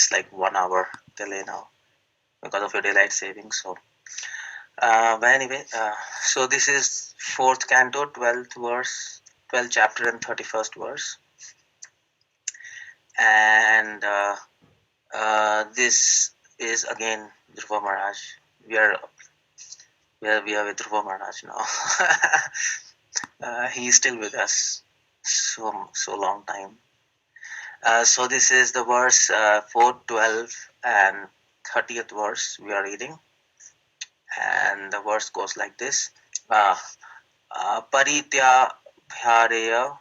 it's like 1 hour delay now because of your daylight savings. So, but anyway, so this is 4th canto, 12th verse, 12th chapter and 31st verse. And this is again Dhruva Maharaj. We are with Dhruva Maharaj now. He is still with us so long time. So this is the verse 4, 12 and 30th verse we are reading, and the verse goes like this: Paritya bhyareya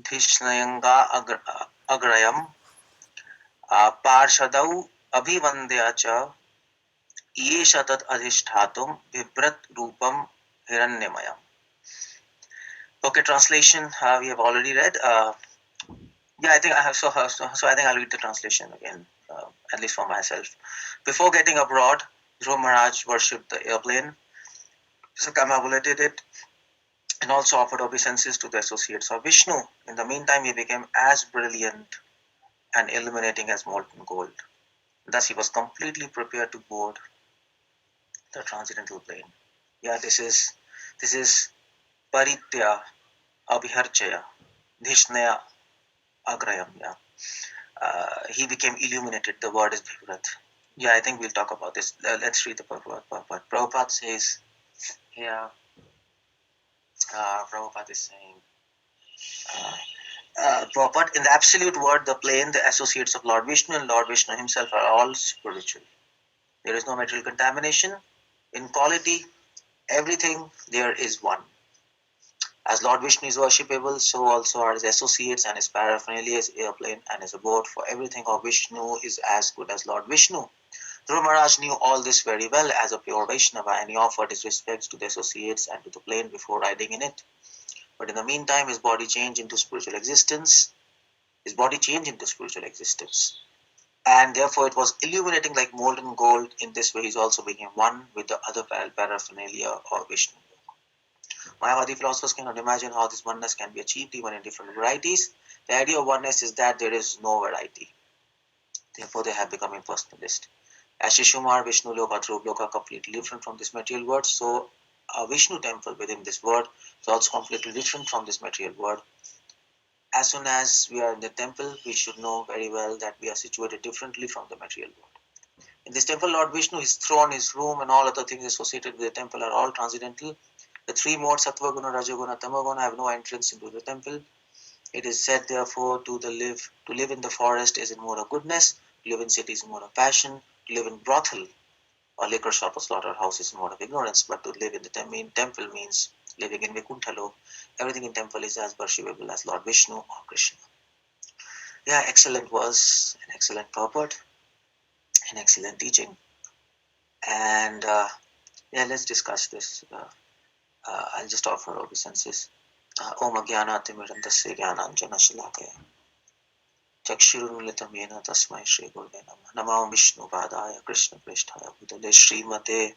dhishnayanga agrayam parshadau abhivandya cha ye shatat adhishtatum vibrat rupam hiranyamayam. Okay, translation we have already read. Yeah, I think I have. So I think I'll read the translation again, at least for myself. Before getting abroad, Dhruva Maharaj worshipped the airplane, circumambulated it, and also offered obeisances to the associates of Vishnu. In the meantime, he became as brilliant and illuminating as molten gold. Thus, he was completely prepared to board the transcendental plane. Yeah, this is Paritya Abhiharchaya Dhishnaya Agrayam. Yeah. He became illuminated. The word is Bhivrat. Yeah, I think we'll talk about this. Let's read the Prabhupada. Prabhupada says here, Prabhupada is saying, Prabhupada, in the absolute word, the plane, the associates of Lord Vishnu and Lord Vishnu himself are all spiritual. There is no material contamination. In quality, everything there is one. As Lord Vishnu is worshipable, so also are his associates and his paraphernalia, his airplane and his abode, for everything of Vishnu is as good as Lord Vishnu. Dhruva Maharaj knew all this very well as a pure Vaishnava, and he offered his respects to the associates and to the plane before riding in it. But in the meantime, his body changed into spiritual existence. And therefore it was illuminating like molten gold. In this way, he also became one with the other paraphernalia of Vishnu. Mayavadi philosophers cannot imagine how this oneness can be achieved even in different varieties. The idea of oneness is that there is no variety. Therefore, they have become impersonalist. As Shishumar, Vishnu Loka, Dhruv Loka are completely different from this material world, so a Vishnu temple within this world is also completely different from this material world. As soon as we are in the temple, we should know very well that we are situated differently from the material world. In this temple, Lord Vishnu, his throne, his room, and all other things associated with the temple are all transcendental. The three modes, Sattva Guna, Rajaguna, Tamaguna, have no entrance into the temple. It is said, therefore, to live in the forest is in mode of goodness, to live in cities in mode of passion, to live in brothel or liquor shop or slaughterhouse is in mode of ignorance, but to live in the temple means living in Vaikuntha. Everything in temple is as worshipable as Lord Vishnu or Krishna. Yeah, excellent verse, an excellent purport, an excellent teaching. And let's discuss this. I'll just offer obeisances. Om Ajnanaatimirandasya Jnananjana Shalakaya Chakshurunmilitam Yena Tasmai Shri Gurve Namah. Namo Vishnu Padaya Krishna Pristhaya Bhutale Srimate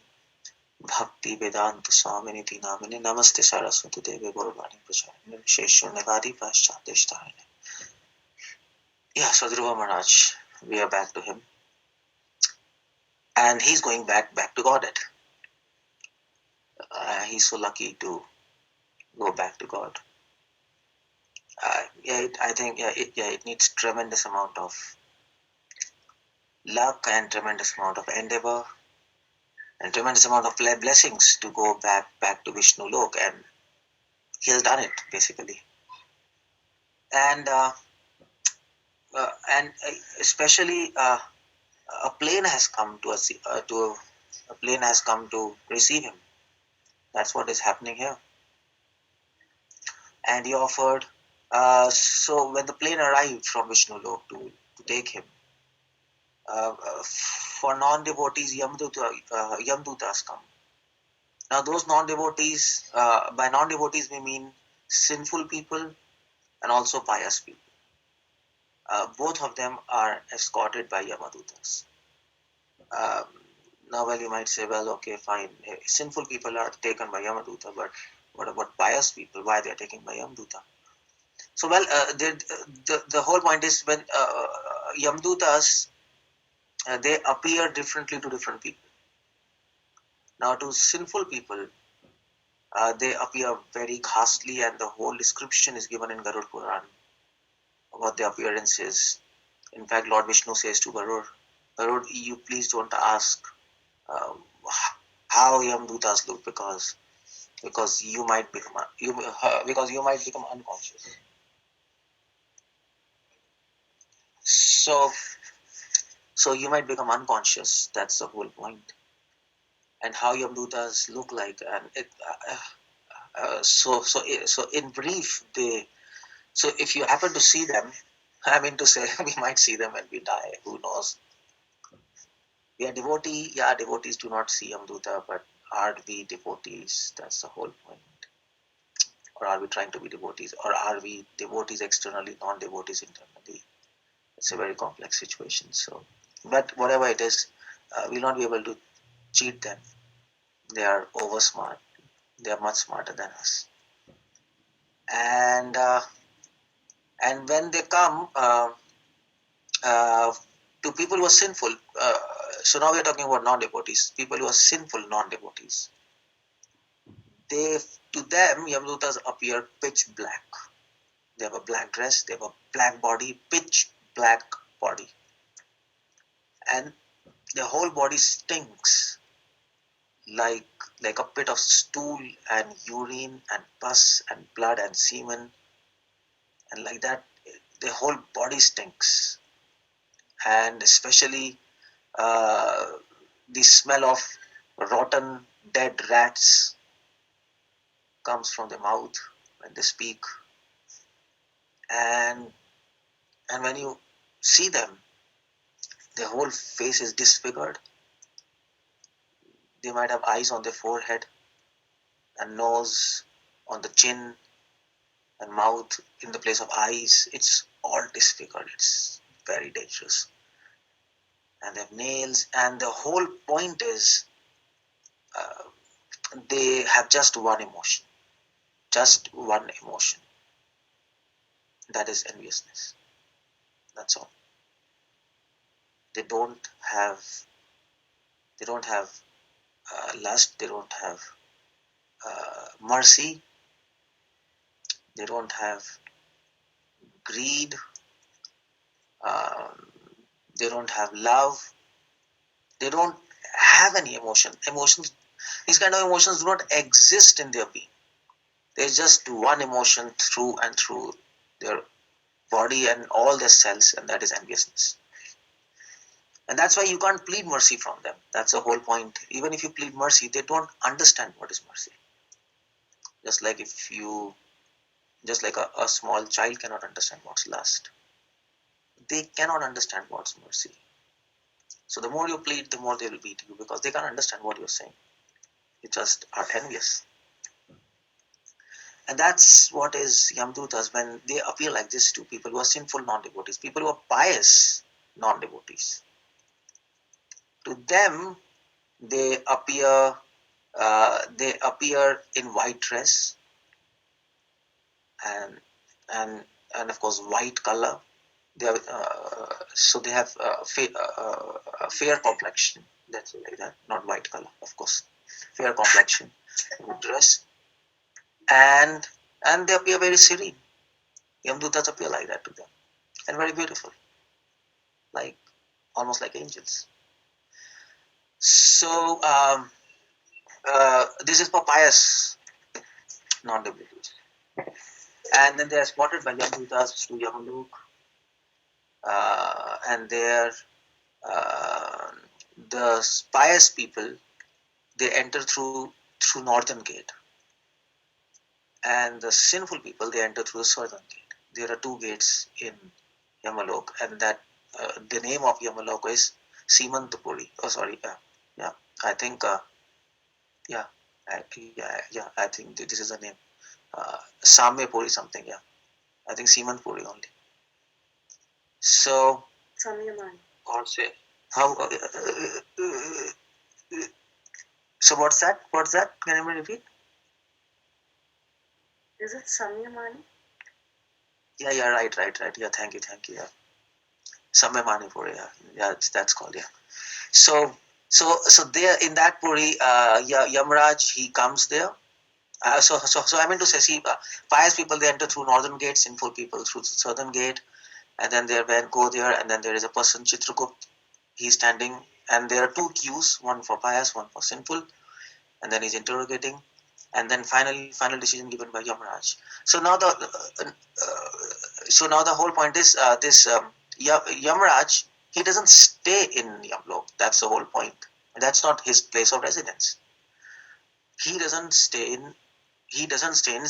Bhakti Vedanta Swaminiti Namine Namaste Saraswati Deve Gurvani Pracharine Sheshunyavadi Paschatishtarine. Yeah, so Dhruva Maharaj, we are back to him. And he's going back to Godhead. He's so lucky to go back to God. It needs tremendous amount of luck and tremendous amount of endeavor and tremendous amount of blessings to go back to Vishnu Lok, and he has done it basically. And especially a plane has come to receive him. That's what is happening here. And he offered. So when the plane arrived from Vishnu Lok to take him, for non-devotees, Yamdutas come. Now those non-devotees, by non-devotees we mean sinful people and also pious people. Both of them are escorted by Yamadutas. Now, well, you might say, well, okay, fine. Sinful people are taken by Yamaduta, but what about pious people? Why they are taken by Yamaduta? So, well, the whole point is when Yamdutas, they appear differently to different people. Now, to sinful people, they appear very ghastly, and the whole description is given in Garud Puran what the appearance is. In fact, Lord Vishnu says to Garud, Garud, you please don't ask uh, how Yamdutas look because you might become unconscious. So you might become unconscious. That's the whole point. And how Yamdutas look like, and so in brief, so if you happen to see them, I mean to say, we might see them when we die. Who knows? We are devotee. Yeah, devotees do not see Yamduta, but are we devotees? That's the whole point. Or are we trying to be devotees? Or are we devotees externally, non-devotees internally? It's a very complex situation. So, but whatever it is, we'll not be able to cheat them. They are over smart. They are much smarter than us. And when they come uh, to people who are sinful, so now we are talking about non-devotees. People who are sinful non-devotees. They to them Yamdutas appear pitch black. They have a black dress. They have a black body, pitch black body, and their whole body stinks like like a pit of stool and urine and pus and blood and semen, and like that the whole body stinks, and especially uh, the smell of rotten dead rats comes from their mouth when they speak. And and when you see them, their whole face is disfigured. They might have eyes on their forehead and nose on the chin and mouth in the place of eyes. It's all disfigured. It's very dangerous. And they have nails, and the whole point is uh, they have just one emotion. Just one emotion. That is enviousness. That's all. They don't have. They don't have lust. They don't have mercy. They don't have greed. Um, they don't have love. They don't have any emotion. Emotions. These kind of emotions do not exist in their being. There's just one emotion through and through their body and all their cells, and that is enviousness. And that's why you can't plead mercy from them. That's the whole point. Even if you plead mercy, they don't understand what is mercy. Just like a small child cannot understand what's lust. They cannot understand what's mercy. So the more you plead, the more they will beat you because they can't understand what you're saying. You just are envious. And that's what is Yamdutas when they appear like this to people who are sinful non-devotees, people who are pious non-devotees. To them, they appear in white dress and and and of course white color. They have so they have a fair complexion. That's like that, not white color, of course. Fair complexion, dress, and they appear very serene. Yamdutas appear like that to them, and very beautiful, like almost like angels. So this is for pious non-devotees. And then they are spotted by Yamdutas to Yamalok, and there uh, the pious people they enter through northern gate, and the sinful people they enter through the southern gate. There are two gates in Yamalok, and that the name of Yamalok is Simantapuri. Oh, sorry, yeah, I think yeah, I think this is the name. Samyapuri something, yeah. I think Simantpuri only. So, Samyaman. Or say how? So what's that? What's that? Can you repeat? Is it Samyamani? Yeah, right. Yeah, thank you. Yeah. Samay Manipuri, yeah, that's called, yeah. So there in that Puri, Yamraj, he comes there. So I mean to say, see, pious people, they enter through northern gate, sinful people through the southern gate, and then they go there, and then there is a person, Chitragupt, he's standing, and there are two queues, one for pious, one for sinful, and then he's interrogating, and then final decision given by Yamraj. So now the whole point is this Yamraj, he doesn't stay in Yamlok. That's the whole point. That's not his place of residence. He doesn't stay in. He doesn't stay in.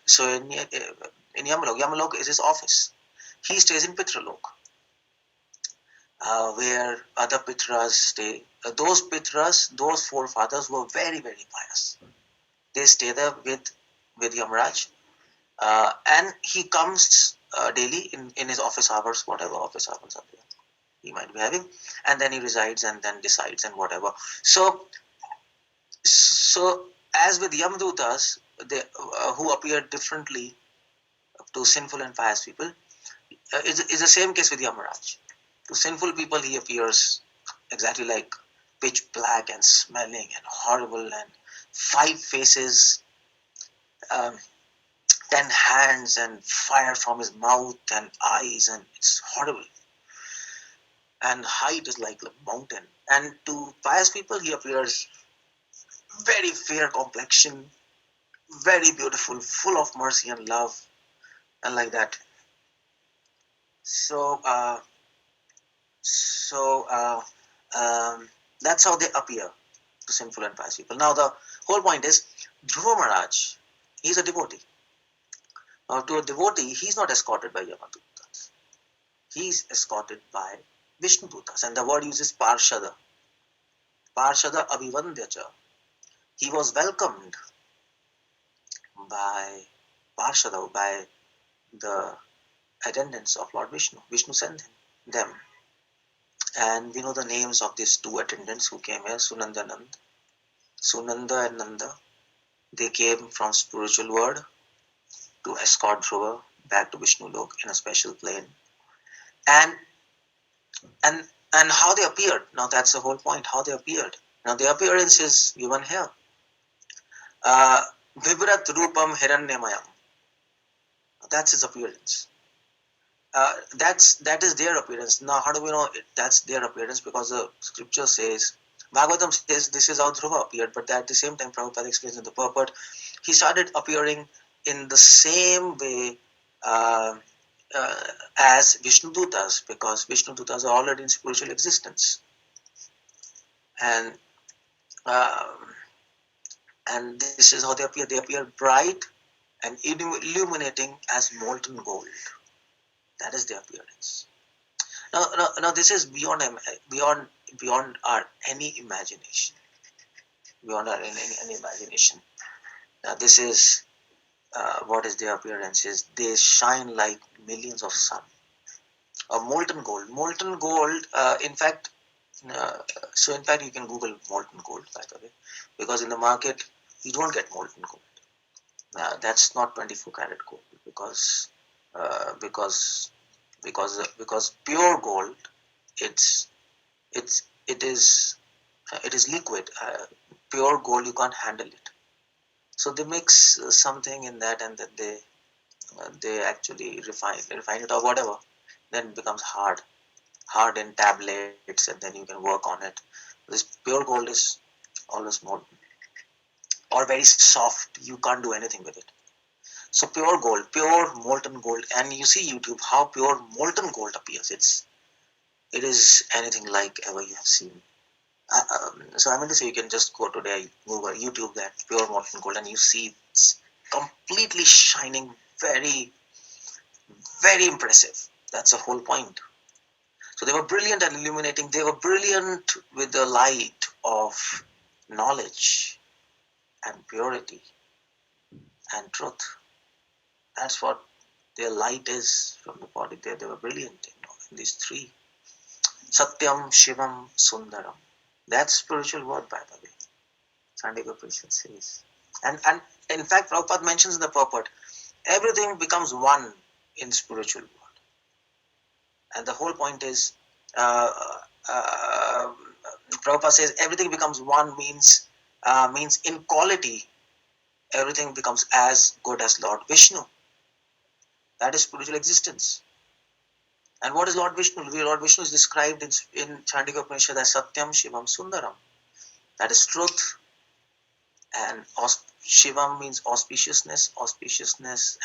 So in Yamlok, Yamlok is his office. He stays in Pitralok, where other Pitras stay. Those Pitras, those forefathers were very, very pious. They stay there with Yamraj, and he comes daily in his office hours, whatever office hours are there he might be having, and then he resides and then decides and whatever. So as with Yamdutas, they, who appear differently to sinful and pious people, is the same case with Yamaraj. To sinful people, he appears exactly like pitch black and smelling and horrible and 5 faces, um, 10 hands and fire from his mouth and eyes, and it's horrible. And height is like a mountain. And to pious people, he appears very fair complexion, very beautiful, full of mercy and love, and like that. So, so that's how they appear to sinful and pious people. Now, the whole point is Dhruva Maharaj, he's a devotee. Now, to a devotee, he's not escorted by Yamadutas. He's escorted by Vishnudutas, and the word uses Parshada. Parshada Abhivandyacha. He was welcomed by Parshada, by the attendants of Lord Vishnu. Vishnu sent them. And we know the names of these 2 attendants who came here, Sunanda and Nanda. Sunanda and Nanda, they came from spiritual world to escort Dhruva back to Vishnu Lok in a special plane. And how they appeared. Now that's the whole point, how they appeared. Now the appearance is given here. Vibrat Rupam Hiranyamayam. That's his appearance. That is their appearance. Now, how do we know that's their appearance? Because the scripture says, Bhagavatham says this is how Dhruva appeared, but at the same time, Prabhupada explains in the purport, he started appearing in the same way as Vishnudutas, because Vishnudutas are already in spiritual existence, and this is how they appear. They appear bright and illuminating as molten gold. That is their appearance. Now, this is beyond our any imagination. Beyond our any imagination. Now, this is what is their appearance is. They shine like millions of sun. Molten gold. Molten gold. In fact, you can Google molten gold, by the way, because in the market you don't get molten gold. That's not 24 karat gold because pure gold, it is liquid. Pure gold, you can't handle it. So they mix something in that, and then they actually refine it or whatever. Then it becomes hard in tablets, and then you can work on it. This pure gold is always molten or very soft. You can't do anything with it. So pure gold, pure molten gold, and you see YouTube how pure molten gold appears. It is anything like ever you have seen. So I mean to say, you can just go today, Google, YouTube that pure molten gold, and you see it's completely shining, very, very impressive. That's the whole point. So they were brilliant and illuminating. They were brilliant with the light of knowledge and purity and truth. That's what their light is from the body. They were brilliant in these 3. Satyam, Shivam, Sundaram. That's spiritual word, by the way. Sandhya Upanishad says. And in fact, Prabhupada mentions in the purport, everything becomes one in spiritual world. And the whole point is, uh, uh, Prabhupada says everything becomes one means in quality, everything becomes as good as Lord Vishnu. That is spiritual existence. And what is Lord Vishnu? Lord Vishnu is described in Chandika Upanishad as Satyam Shivam Sundaram. That is truth. And Shivam means auspiciousness,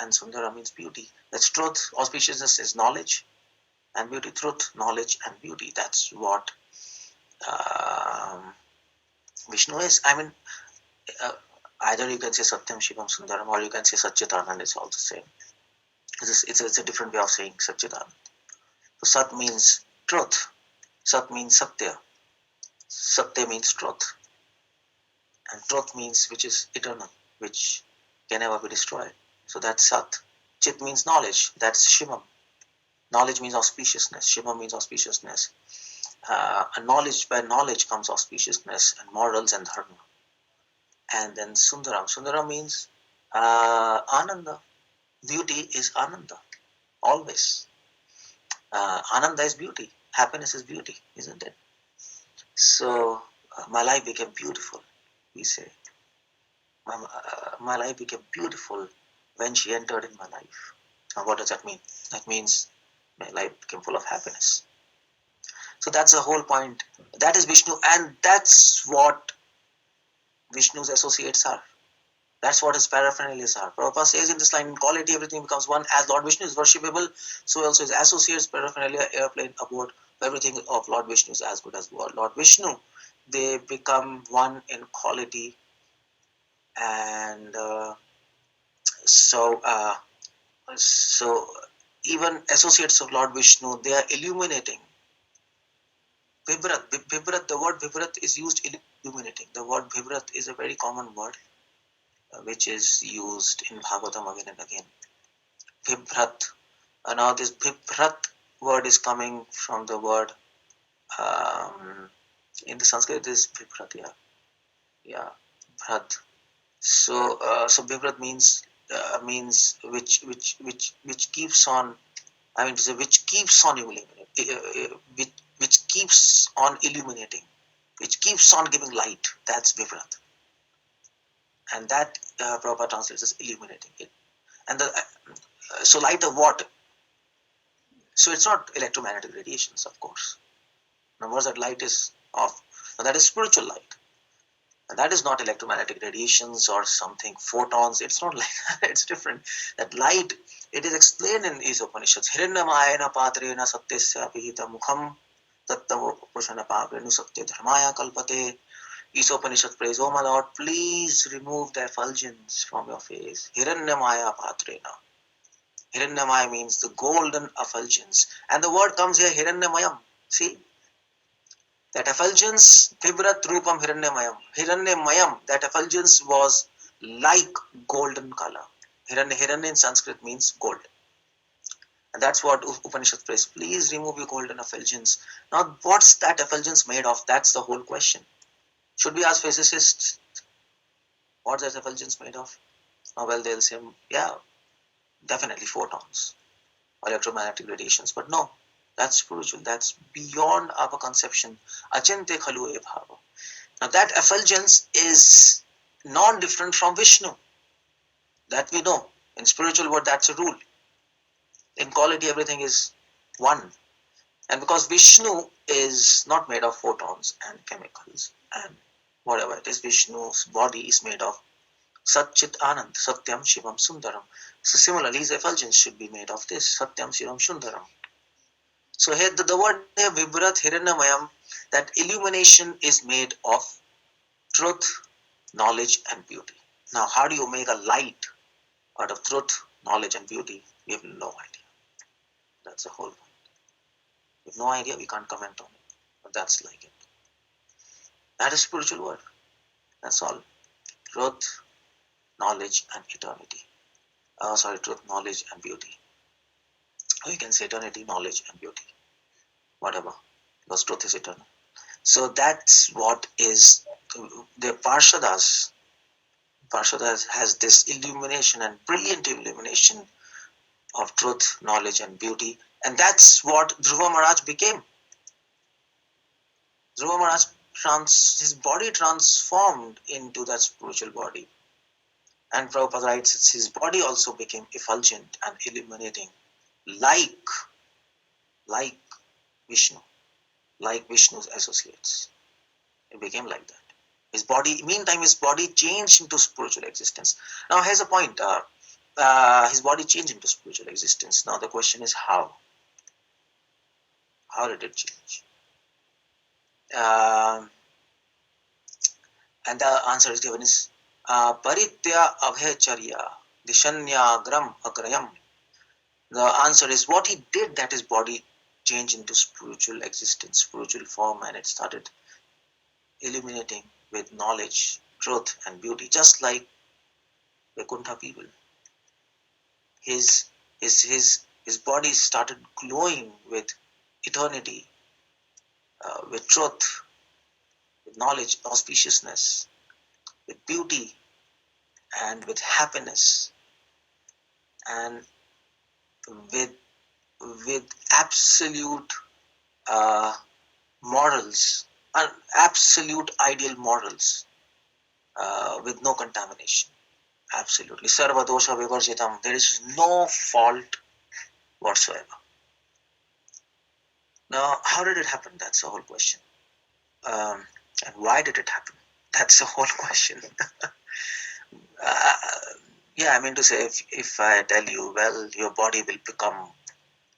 and Sundaram means beauty. That's truth. Auspiciousness is knowledge, and beauty, truth, knowledge, and beauty. That's what um, Vishnu is. I mean, uh, either you can say Satyam Shivam Sundaram, or you can say Satchitanand. It's all the same. It's a different way of saying Satchitanand. So Sat means truth. Sat means Satya. Satya means truth. And truth means which is eternal, which can never be destroyed. So that's Sat. Chit means knowledge. That's Shivam. Knowledge means auspiciousness. Shivam means auspiciousness. And knowledge, by knowledge comes auspiciousness and morals and dharma. And then Sundaram. Sundaram means Ananda. Beauty is Ananda. Always. Ananda is beauty. Happiness is beauty, isn't it? So my life became beautiful, we say. My life became beautiful when she entered in my life. Now, what does that mean? That means my life became full of happiness. So that's the whole point. That is Vishnu, and that's what Vishnu's associates are. That's what his paraphernalias are. Prabhupada says in this line, in quality everything becomes one. As Lord Vishnu is worshipable, so also his associates, paraphernalia, airplane, abode, everything of Lord Vishnu is as good as Lord Vishnu. They become one in quality, and so even associates of Lord Vishnu, they are illuminating. Vibrat, the word Vibrat is used in illuminating. The word Vibrat is a very common word which is used in Bhagavatham again and again. Vibrat. Now this Vibrat word is coming from the word in the Sanskrit it is Vibrat, yeah, Bhat. So Vibrat means which keeps on. I mean to say which keeps on illuminating, which keeps on illuminating, which keeps on giving light. That's Vibrat, and that Prabhupada translates as illuminating it. And so light of what? So it's not electromagnetic radiations, of course. In other words, that light is off. Now that is spiritual light. And that is not electromagnetic radiations or something, photons. It's not like that. It's different. That light, it is explained in these Upanishads. Hiranyamayana patrena satyasya pihita mukham tattva pushana pavrenu satya dharmaya kalpate. Each Upanishad prays, oh my Lord, please remove the effulgence from your face. Hiranyamaya patrena. Hiranyamaya means the golden effulgence. And the word comes here, Hiranyamayam. See? That effulgence, Vibrat Rupam Hiranyamayam. Hiranyamayam, that effulgence was like golden color. Hiranya in Sanskrit means gold. And that's what Upanishad prays. Please remove your golden effulgence. Now, what's that effulgence made of? That's the whole question. Should we ask physicists, what's that effulgence made of? Oh, well, they'll say, yeah, definitely photons or electromagnetic radiations. But no, that's spiritual. That's beyond our conception. Achinte khalu e bhava. Now that effulgence is non-different from Vishnu. That we know. In spiritual world, that's a rule. In quality, everything is one. And because Vishnu is not made of photons and chemicals and whatever it is, Vishnu's body is made of Sat Chit Anand, Satyam Shivam Sundaram. So similarly, his effulgence should be made of this, Satyam Shivam Sundaram. So here the word here, Vibrat Hiranyamayam, that illumination is made of truth, knowledge and beauty. Now, how do you make a light out of truth, knowledge and beauty? We have no idea. That's the whole point. We have no idea, we can't comment on it. But that's like it. That is spiritual word. That's all. Truth, knowledge and eternity. Truth, knowledge and beauty. Or you can say eternity, knowledge and beauty. Whatever. Because truth is eternal. So that's what is the Parshadas. Parshadas has this illumination and brilliant illumination of truth, knowledge and beauty And that's what Dhruva Maharaj became. Dhruva Maharaj, his body transformed into that spiritual body. And Prabhupada writes, his body also became effulgent and illuminating, like, like Vishnu, like Vishnu's associates. It became like that. Meantime, his body changed into spiritual existence. Now, here's a point. His body changed into spiritual existence. Now, the question is how? How did it change? Um and the answer is given is paritya abhecharya dishanyagram agrayam. The answer is what he did, that his body changed into spiritual existence, spiritual form, and it started illuminating with knowledge, truth, and beauty, just like Vaikuntha people. His his body started glowing with eternity, with truth, with knowledge, auspiciousness, with beauty, and with happiness, and with with absolute uh, morals, absolute ideal morals, with no contamination. Absolutely. Sarva dosha vivarjitam. There is no fault whatsoever. Now, how did it happen? That's the whole question. Um, and why did it happen? That's the whole question. uh, yeah, I mean to say, if I tell you, well, your body will become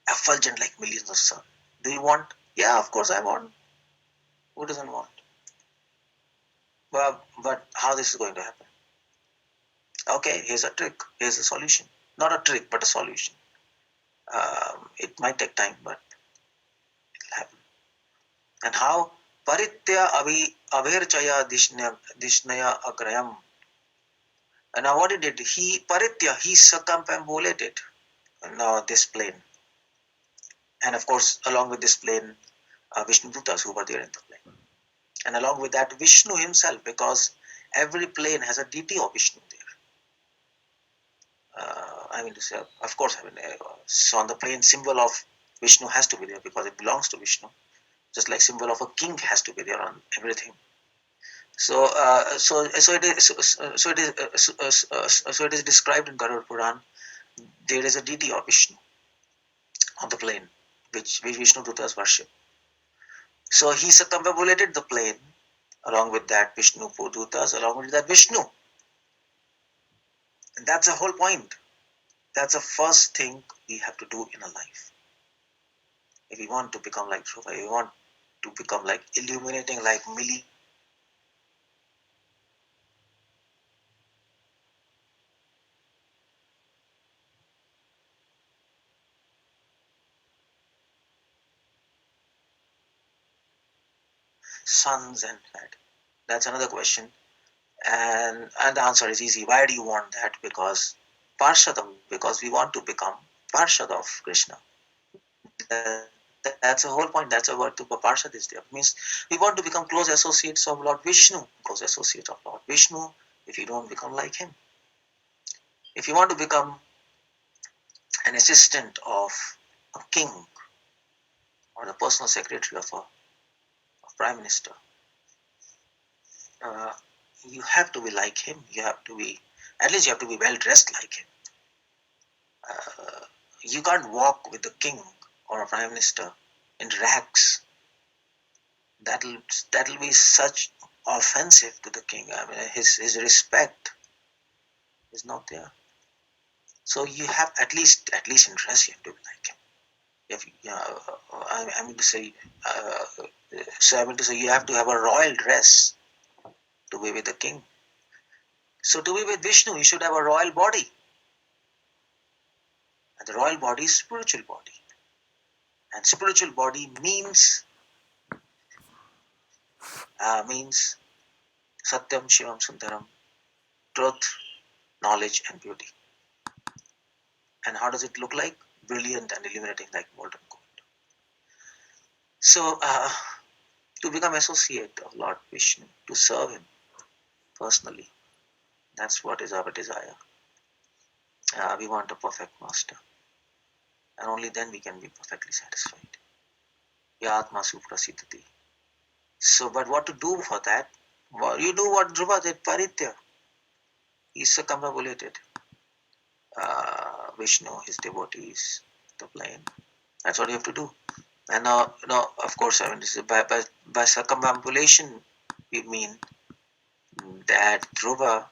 effulgent like millions of sun. Do you want? Yeah, of course I want. Who doesn't want? Well, but how this is going to happen? Okay, here's a trick. Here's a solution. Not a trick, but a solution. It might take time, but it'll happen. And how? Paritya abhirchaya dishnaya agrayam. And now what he did? He circumambulated now this plane. And of course, along with this plane, Vishnu Dutas who were there in the plane. And along with that, Vishnu himself, because every plane has a deity of Vishnu there. I mean to say, of course, so on the plane, symbol of Vishnu has to be there because it belongs to Vishnu. Just like symbol of a king has to be there on everything. So it is described in Garuda Puran. There is a deity of Vishnu on the plane, which Vishnu Dutas worship. So he circumambulated the plane. Along with that, Vishnu Dutas, along with that, Vishnu. And that's the whole point. That's the first thing we have to do in a life. If we want to become like Dhruva, if we want to become like illuminating like Millie, suns and that. That's another question. And the answer is easy. Why do you want that? Because Parshadam, because we want to become Parshad of Krishna. That's the whole point. That's a word to Parshad is there. It means we want to become close associates of Lord Vishnu, close associate of Lord Vishnu, if you don't become like him. If you want to become an assistant of a king or the personal secretary of a prime minister, uh, you have to be like him. You have to be, at least you have to be well dressed like him. You can't walk with the king or a prime minister in rags. That'll be such offensive to the king. I mean, his respect is not there. So you have at least in dress you have to be like him. If I mean to say, you have to have a royal dress to be with the king. So to be with Vishnu, you should have a royal body, and the royal body is spiritual body, and spiritual body means Satyam, Shivam, Sundaram, truth, knowledge, and beauty. And how does it look like? Brilliant and illuminating like molten gold. So, to become associate of Lord Vishnu, to serve him personally, that's what is our desire. We want a perfect master. and only then we can be perfectly satisfied. Yatma suprasitati. So, but what to do for that? Well, you do what Dhruva did, paritya. He circumambulated Vishnu, his devotees, the plane. That's what you have to do. And now, of course, I mean, this is by circumambulation, we mean that Dhruva.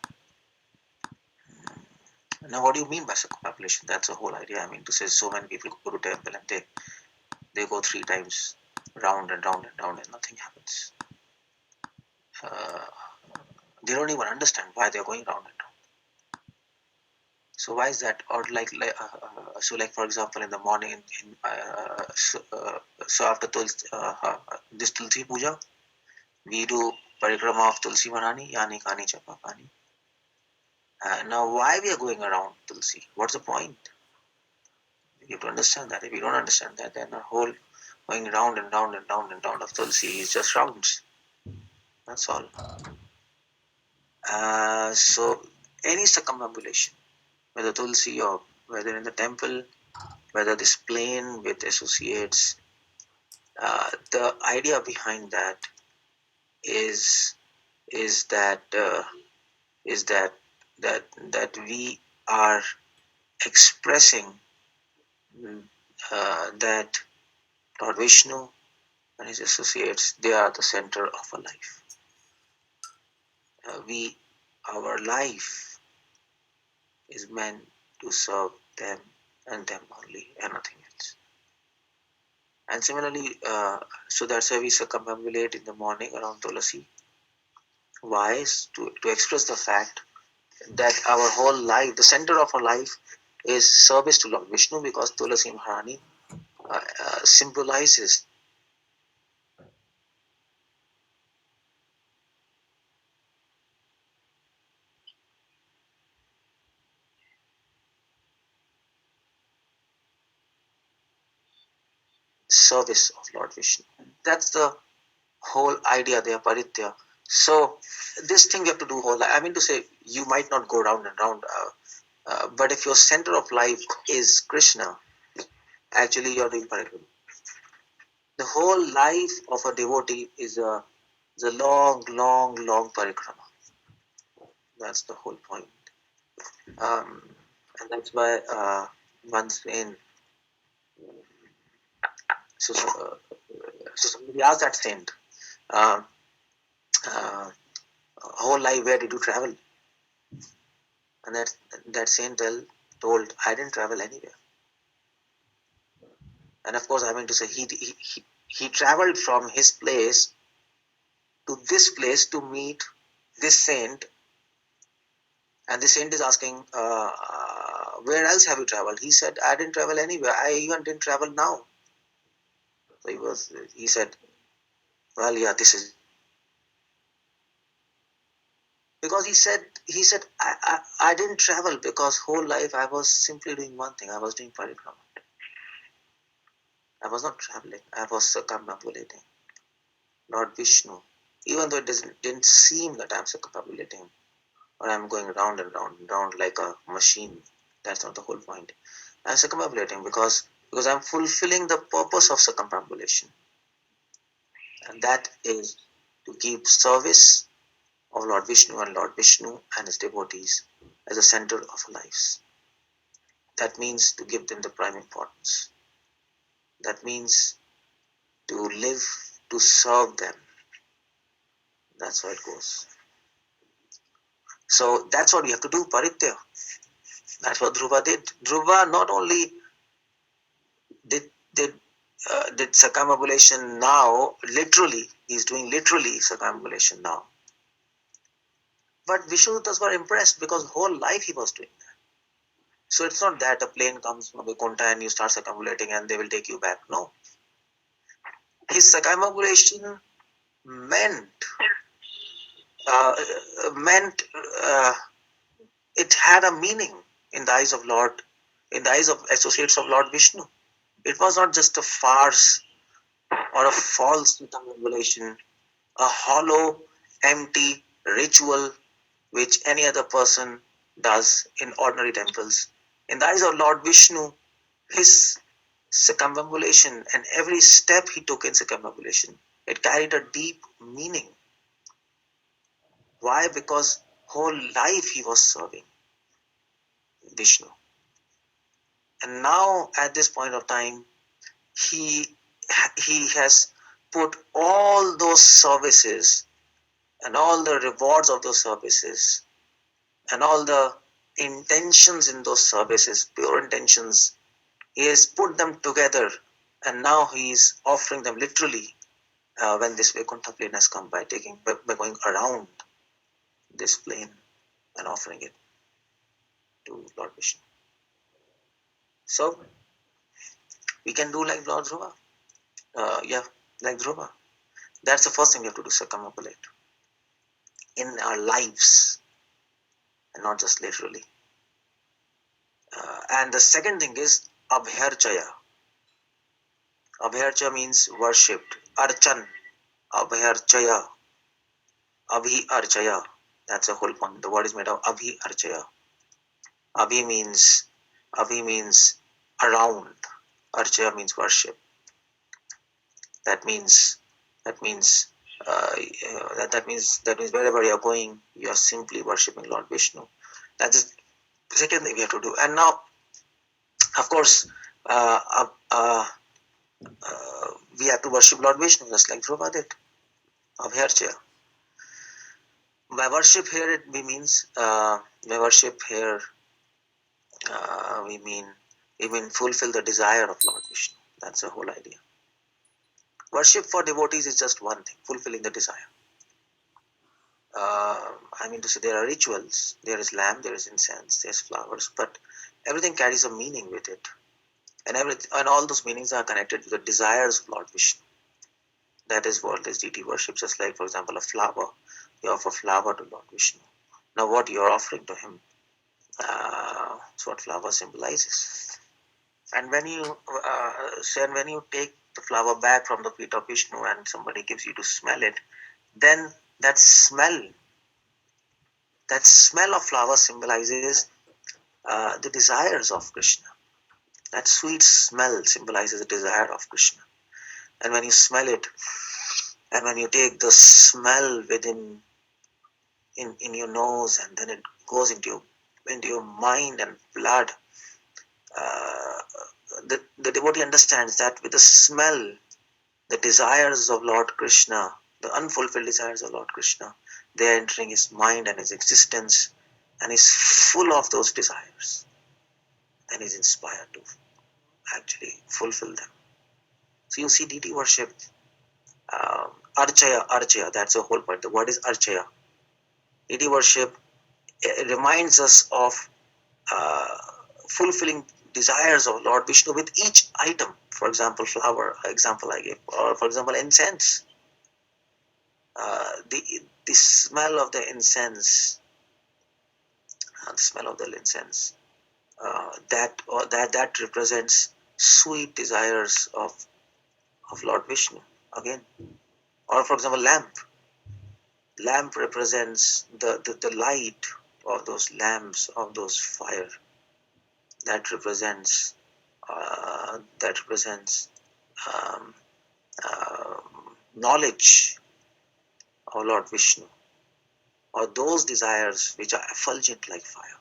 Now, what do you mean by circumambulation? That's the whole idea. I mean, to say so many people go to temple and they go 3 times round and round and round and nothing happens. They don't even understand why they're going round and round. So why is that? Or like for example, in the morning, so after this Tulsi Puja, we do parikrama of Tulsi Manani, Yani Kani Chapa Kani. Now, why we are going around Tulsi? What's the point? You have to understand that. If you don't understand that, then the whole going round and round and round and round of Tulsi is just rounds. That's all. So any circumambulation, whether Tulsi or whether in the temple, whether this plane with associates, the idea behind that is is that uh, is that we are expressing that Lord Vishnu and his associates, they are the center of our life. Our life is meant to serve them and them only, and nothing else. And similarly, so that's why we circumambulate in the morning around Tulasi. Why? Is to express the fact that our whole life, the center of our life, is service to Lord Vishnu, because Tulasi Maharani symbolizes service of Lord Vishnu. That's the whole idea there, Paritya. So this thing you have to do whole. I mean to say, you might not go round and round, but if your center of life is Krishna, actually you're doing parikrama. The whole life of a devotee is a long, long, long parikrama. That's the whole point. And that's why once in so, uh, so somebody asked that saint, uh, uh, whole life, where did you travel? And that saint told, I didn't travel anywhere. And of course, I mean to say, he traveled from his place to this place to meet this saint. And the saint is asking, where else have you traveled? He said, I didn't travel anywhere. I even didn't travel now. So he said, well, yeah, this is because he said I didn't travel because whole life I was simply doing one thing. I was doing parikrama. I was not traveling. I was circumambulating Lord Vishnu. Even though didn't seem that I'm circumambulating or I'm going round and round and round like a machine. That's not the whole point. I'm circumambulating because I'm fulfilling the purpose of circumambulation. And that is to keep service of Lord Vishnu and his devotees as the center of our lives. That means to give them the prime importance. That means to live to serve them. That's how it goes. So that's what we have to do, Paritya. That's what Dhruva did. Dhruva not only did circumambulation now, literally, he's doing literally circumambulation now. But Vishnudutas were impressed because whole life he was doing that. So it's not that a plane comes from Vaikuntha and you start circumambulating and they will take you back. No. His circumambulation meant uh, meant it had a meaning in the eyes of Lord, in the eyes of associates of Lord Vishnu. It was not just a farce or a false circumambulation, a hollow, empty ritual which any other person does in ordinary temples. In the eyes of Lord Vishnu, his circumambulation, and every step he took in circumambulation, it carried a deep meaning. Why? Because whole life he was serving Vishnu. And now at this point of time, he has put all those services and all the rewards of those services and all the intentions in those services, pure intentions, he has put them together, and now he is offering them literally when this Vaikuntha plane has come, by going around this plane and offering it to Lord Vishnu. So we can do like Lord Dhruva. Like Dhruva. That's the first thing we have to do, circumambulate in our lives and not just literally. And the second thing is Abhyarchaya. Abhyarchaya means worshipped. Archan. Abhyarchaya. Abhi Archaya. That's the whole point. The word is made of Abhi Archaya. Abhi means around. Archaya means worship. That means that means wherever you are going, you are simply worshipping Lord Vishnu. That is the second thing we have to do. And now, of course, we have to worship Lord Vishnu just like Dhruva did. Abhyarchaya. By worship here, we mean fulfill the desire of Lord Vishnu. That's the whole idea. Worship for devotees is just one thing, fulfilling the desire. I mean to say, there are rituals, there is lamp, there is incense, there is flowers, but everything carries a meaning with it. And all those meanings are connected to the desires of Lord Vishnu. That is what is deity worship. Just like, for example, a flower. You offer flower to Lord Vishnu. Now what you are offering to him, that's what flower symbolizes. And when you take the flower back from the feet of Vishnu and somebody gives you to smell it, then that smell of flower symbolizes the desires of Krishna. That sweet smell symbolizes the desire of Krishna. And when you smell it, and when you take the smell within in your nose, and then it goes into your mind and blood, the devotee understands that with the smell, the desires of Lord Krishna, the unfulfilled desires of Lord Krishna, they are entering his mind and his existence, and he's full of those desires, and he's inspired to actually fulfill them. So you see, deity worship, archaya, that's the whole point. The word is archaya. Deity worship reminds us of fulfilling desires of Lord Vishnu with each item. For example, flower, example I gave, or for example, incense. The smell of the incense, that represents sweet desires of Lord Vishnu again. Or for example, lamp represents the light of those lamps, of those fire. That represents um, knowledge of Lord Vishnu, or those desires which are effulgent like fire.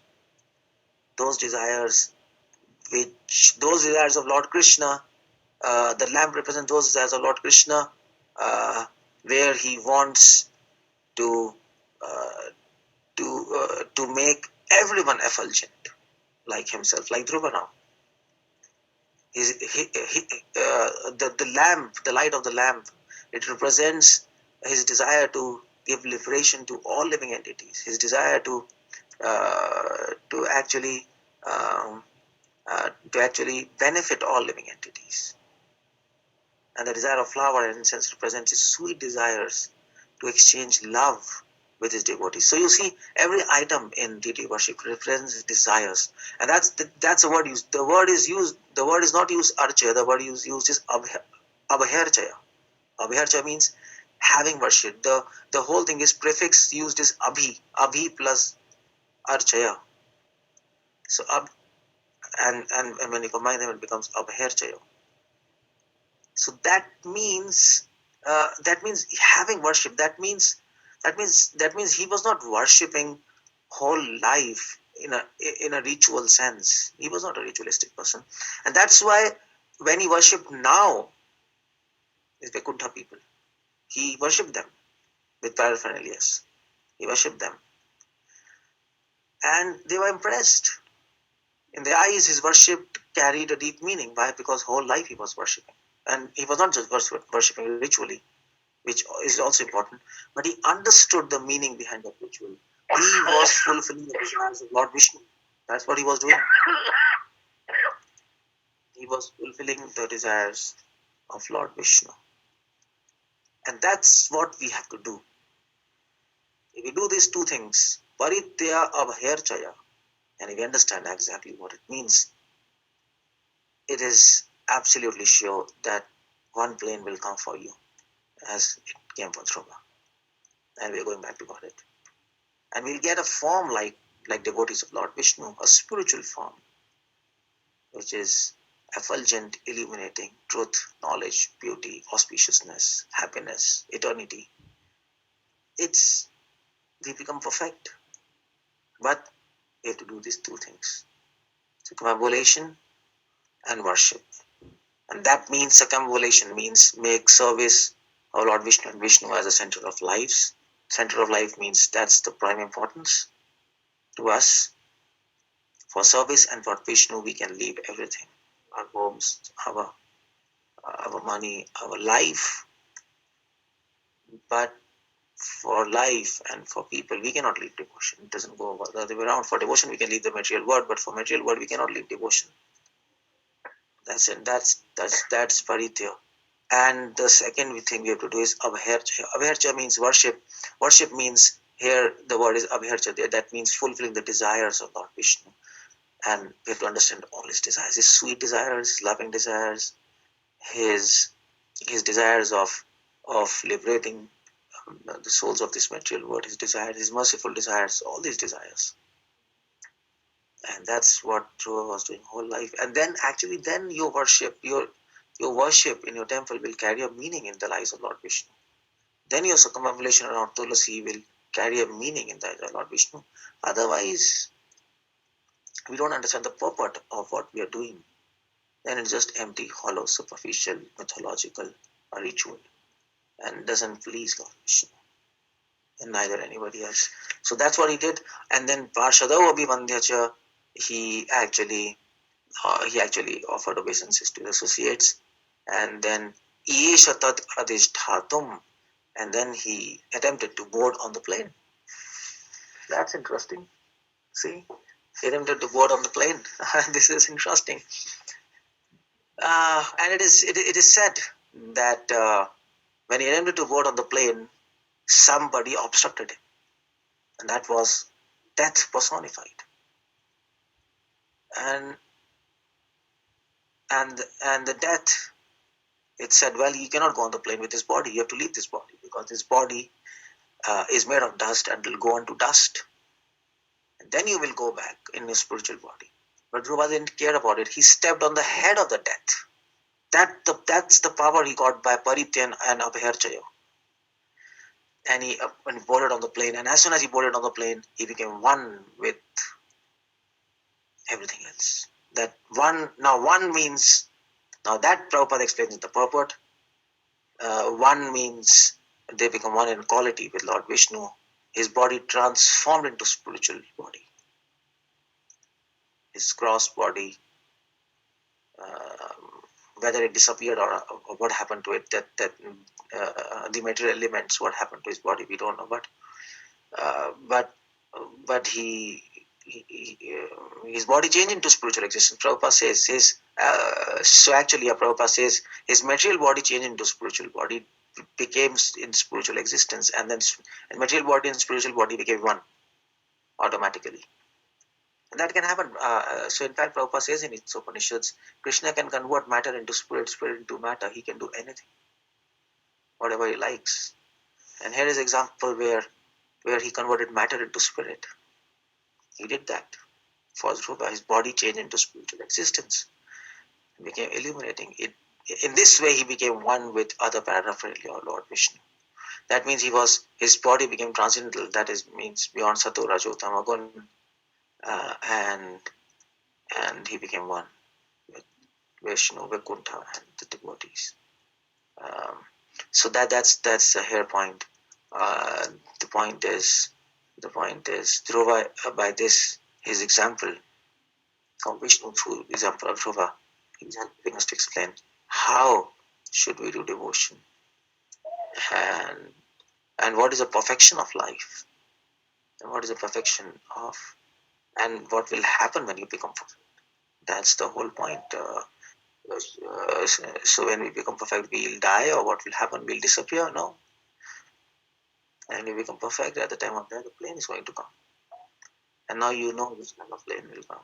Those desires of Lord Krishna, the lamp represents those desires of Lord Krishna, where he wants to make everyone effulgent like himself, like Dhruva now. The lamp, the light of the lamp, it represents his desire to give liberation to all living entities. His desire to actually benefit all living entities. And the desire of flower and incense represents his sweet desires to exchange love with his devotees. So you see, every item in deity worship represents his desires, and that's the word used. The word is not used archaya. The word used is abhyarchaya. Abhyarchaya means having worship. The whole thing is prefix used is abhi plus archaya. So and when you combine them, it becomes abhyarchaya. So that means having worship. That means he was not worshipping whole life in a ritual sense. He was not a ritualistic person, and that's why when he worshipped now is Vaikuntha people, he worshipped them with paraphernalias. He worshipped them, and they were impressed. In their eyes, his worship carried a deep meaning. Why? Because whole life he was worshipping, and he was not just worshipping ritually, which is also important, but he understood the meaning behind that ritual. He was fulfilling the desires of Lord Vishnu. That's what he was doing. He was fulfilling the desires of Lord Vishnu. And that's what we have to do. If we do these two things, Paritya Abhairchaya, and if we understand exactly what it means, it is absolutely sure that one plane will come for you as it came for Dhruva. And we're going back to Godhead. And we'll get a form like devotees of Lord Vishnu, a spiritual form, which is effulgent, illuminating truth, knowledge, beauty, auspiciousness, happiness, eternity. It's we become perfect, but we have to do these two things: circumambulation and worship. And that means circumambulation means make service of Lord Vishnu and Vishnu as a center of lives. Center of life means that's the prime importance to us. For service and for Vishnu, we can leave everything: our homes, our money, our life. But for life and for people, we cannot leave devotion. It doesn't go the other way around. For devotion, we can leave the material world, but for material world, we cannot leave devotion. That's it. That's paritya. And the second thing we have to do is abhercha. Abhercha means worship. Worship means here the word is abhercha. That means fulfilling the desires of Lord Vishnu. And we have to understand all his desires, his sweet desires, loving desires, his desires of liberating the souls of this material world, his desires, his merciful desires, all these desires. And that's what Dhruva was doing whole life. And then actually then your worship in your temple will carry a meaning in the lives of Lord Vishnu. Then your circumambulation around Tulasi will carry a meaning in the lives of Lord Vishnu. Otherwise, we don't understand the purport of what we are doing. Then it's just empty, hollow, superficial, mythological, a ritual, and doesn't please Lord Vishnu, and neither anybody else. So that's what he did. And then Parshadav Abhivandhyacha, he actually offered obeisances to the associates, and then Yesha Tat Adhishthatum, and then he attempted to board on the plane. That's interesting. See, he attempted to board on the plane. This is interesting. And it is said that when he attempted to board on the plane, somebody obstructed him, and that was death personified. And the death, it said, well, you cannot go on the plane with this body. You have to leave this body because this body is made of dust and will go on to dust. And then you will go back in your spiritual body. But Dhruva didn't care about it. He stepped on the head of the death. That's the power he got by Parityan and Abherchaya. And he boarded on the plane. And as soon as he boarded on the plane, he became one with everything else. That one means, now that Prabhupada explains in the purport. One means they become one in quality with Lord Vishnu. His body transformed into spiritual body. His cross body, whether it disappeared or what happened to it, that the material elements, what happened to his body, we don't know. But his body changed into spiritual existence. Prabhupada says Prabhupada says his material body changed into spiritual body, became in spiritual existence, and then material body and spiritual body became one automatically. And that can happen. So in fact, Prabhupada says in its Upanishads, Krishna can convert matter into spirit, spirit into matter. He can do anything, whatever he likes. And here is an example where he converted matter into spirit. He did that for Dhruva. His body changed into spiritual existence. It became illuminating. in this way he became one with other paraphernalia of Lord Vishnu. That means his body became transcendental. That is means beyond Sato Rajo Tamagun, and he became one with Vishnu, Vaikuntha, and the devotees. So that's a hair point. The point is Dhruva, by this his example of Vishnu through example of Dhruva, he's helping us to explain how should we do devotion, and what is the perfection of life, and what is the perfection of, and what will happen when you become perfect. That's the whole point. So when we become perfect, we'll die, or what will happen? We'll disappear? No. And we become perfect, at the time of death, the plane is going to come. And now you know which kind of plane will come.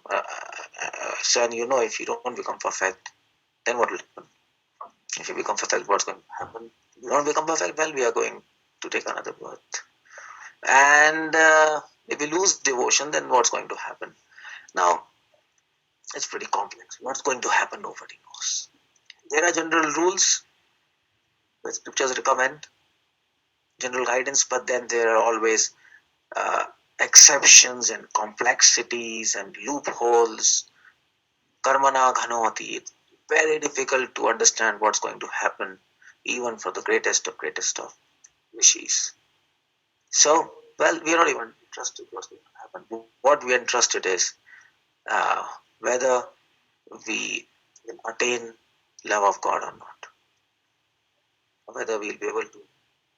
So, and you know, if you don't become perfect, then what will happen? If you become perfect, what's going to happen? If you don't become perfect, well, we are going to take another birth. And if we lose devotion, then what's going to happen? Now, it's pretty complex. What's going to happen, nobody knows. There are general rules which scriptures recommend, general guidance, but then there are always exceptions and complexities and loopholes. Karmana ghanavati. It's very difficult to understand what's going to happen, even for the greatest of rishis. So, well, we are not even interested what's going to happen. What we are interested is whether we will attain love of God or not, or whether we'll be able to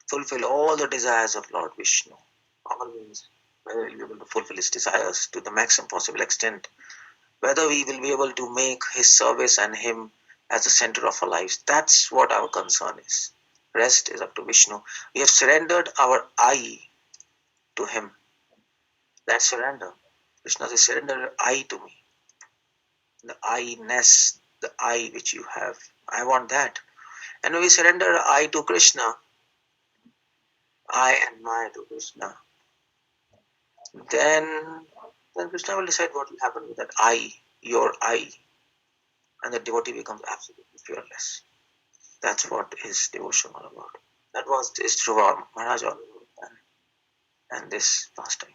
fulfill all the desires of Lord Vishnu. All means whether we'll be able to fulfill his desires to the maximum possible extent, whether we will be able to make his service and him as the center of our lives. That's what our concern is. Rest is up to Vishnu. We have surrendered our I to him. That's surrender. Krishna says, surrender I to me. The I-ness, the I which you have. I want that. And when we surrender I to Krishna, I and my to Krishna, then Krishna will decide what will happen with that I, your I, and the devotee becomes absolutely fearless. That's what is devotion all about. That was this Dhruva Maharaj all about, and this pastime.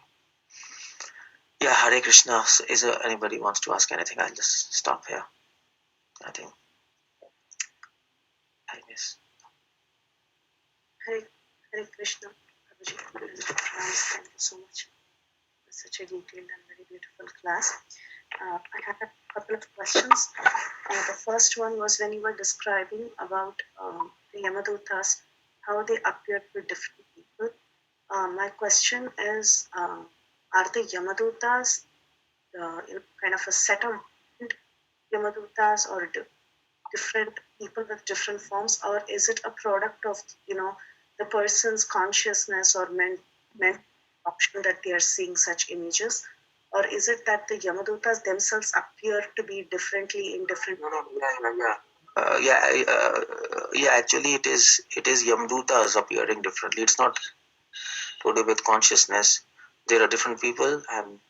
Yeah, Hare Krishna. Is there anybody wants to ask anything? I'll just stop here. I think. I guess. Hare Krishna. Prabhuji, thank you so much for such a detailed and very beautiful class. I have a couple of questions. The first one was when you were describing about the Yamadutas, how they appear to different people. My question is, are the Yamadutas kind of a set of Yamadutas or different people with different forms, or is it a product of the person's consciousness or mental option that they are seeing such images, or is it that the Yamadutas themselves appear to be differently in different? Actually, it is Yamdutas appearing differently. It's not to do with consciousness. There are different people, and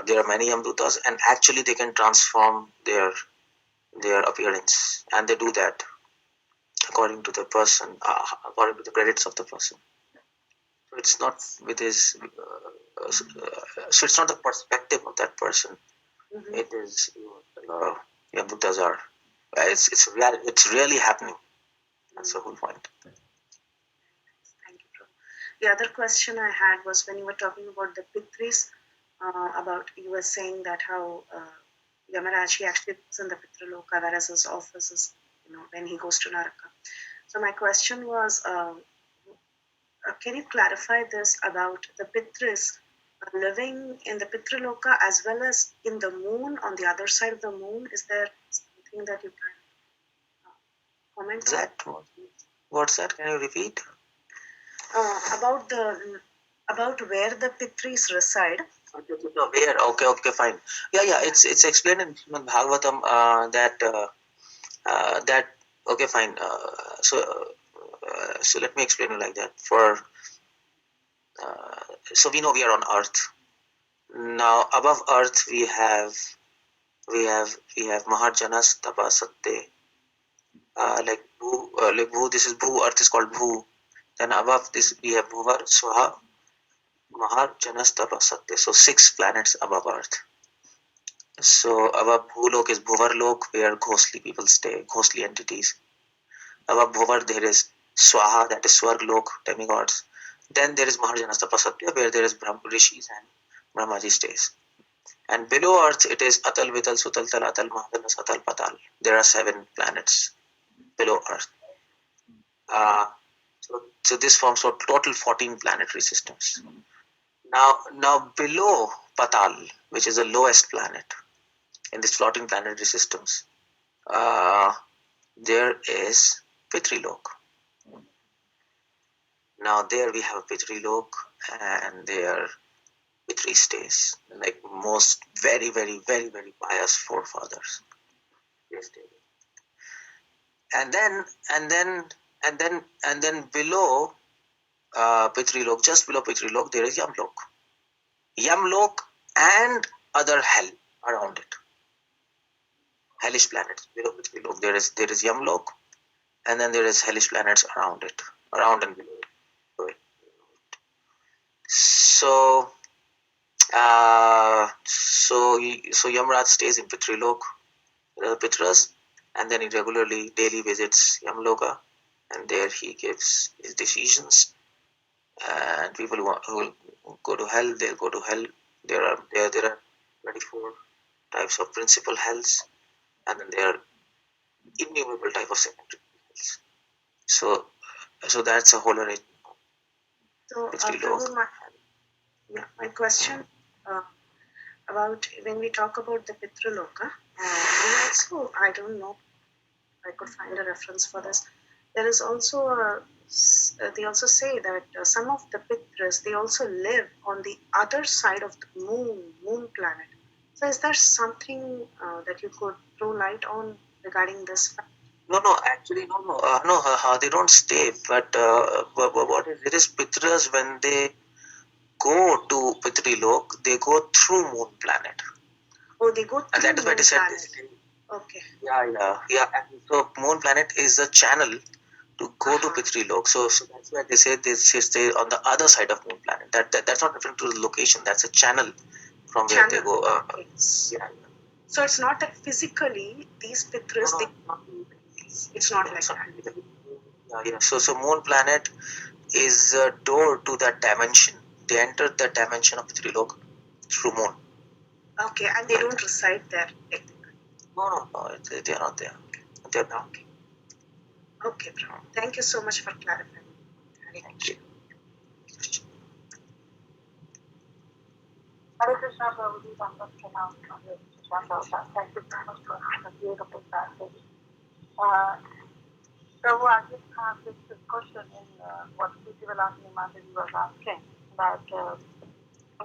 there are many Yamdutas, and actually they can transform their appearance, and they do that according to the person, according to the credits of the person. So it's not with his. So it's not the perspective of that person. Mm-hmm. It is Yamdutas are. It's really happening. That's the whole point. Thank you, Prabhu. The other question I had was when you were talking about the Pitris, you were saying that how Yamaraj actually lives in the Pitraloka, whereas his office is, when he goes to Naraka. So my question was, can you clarify this about the Pitris living in the Pitraloka as well as in the moon, on the other side of the moon? Is there something that you can comment on? What's that? Can you repeat? About where the Pitris reside. Where? Okay, fine. Yeah. It's explained in Srimad Bhagavatam that. Okay, fine. So let me explain it like that. So we know we are on Earth. Now above Earth we have Mahajanas Tapasatte, like Bhu, this is Bhu, earth is called Bhu. Then above this we have Bhuvar, Swaha, Mahar, Janas, Tapa, Satya. So 6 planets above earth. So above Bhulok is Bhuvarlok, where ghostly people stay, ghostly entities. Above Bhuvar there is Swaha, that is Swarglok, demigods. Then there is Maharjanas Tapasatya, where there is Brahma Rishis and Brahmaji stays. And below earth it is Atal, Vital, Sutal, Tal, Atal, Mahadanas, Atal, Patal. There are 7 planets below earth. So this forms a total 14 planetary systems. Now below Patal, which is the lowest planet in these floating planetary systems, there is Pitrilok. Now there we have Pitrilok, and there Pitri stays, like most very, very, very, very pious forefathers. They stay. And then below Pitrilok, just below Pitrilok, there is Yamlok. Yamlok and other hell around it. Hellish planets below Pitrilok. There is Yamlok, and then there is hellish planets around it, around and below it. So Yamraj stays in Pitrilok, Pitras, and then he regularly daily visits Yamloka, and there he gives his decisions. And people who go to hell, they'll go to hell. There are 24 types of principal hells, and then there are innumerable type of secondary hells. So that's a whole arrangement. So, my question about when we talk about the Pitraloka, we also, I don't know, I could find a reference for this. There is also they also say that some of the Pitras, they also live on the other side of the moon planet. So is there something that you could throw light on regarding this fact? No, actually, no. They don't stay, but what is it is Pitras, when they go to Pitrilok, they go through moon planet. Oh, they go through and that is why they said planet. this. Okay. Yeah. And so moon planet is the channel to go to Pitrilok. So that's why they say they stay on the other side of moon planet. That's not referring to the location. That's a channel from where they go. Okay. Yeah. So it's not that physically these Pitras, it's not like that. Yeah. So moon planet is a door to that dimension. They enter the dimension of Pitrilok through moon. Okay, and they don't reside there. No, they are not there. They're not. Okay, bro. Thank you so much for clarifying. Thank you. Hare Krishna, Prabhuji, Thank you so much for the beautiful passage. Prabhu, I just have this question in what Siddhivalakshmi Mataji was asking, that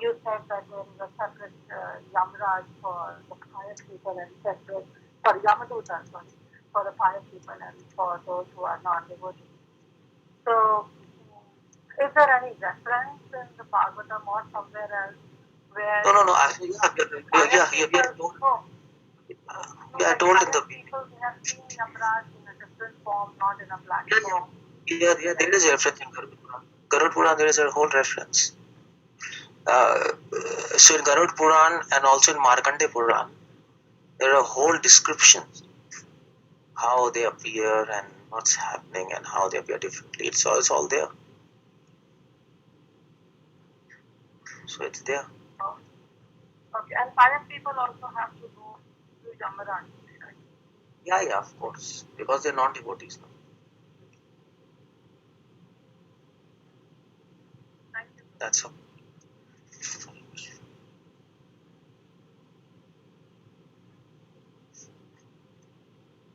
you said that there is a separate Yamraj for the pious people and separate, sorry, Yamaduta, for the pious people and for those who are non-devotees. So, is there any reference in the Bhagavatam or somewhere else where... No. I told in the... People we have seen Yamraj in a different form, not in a black form. Yeah, there is a reference in Garud Puran. There is a whole reference. So in Garud Puran and also in Markandeya Puran, there are whole descriptions how they appear and what's happening and how they appear differently. It's all there. So it's there. Okay, and pious people also have to go to Yamaraj, right? Yeah, of course, because they're non-devotees. Thank you. That's all.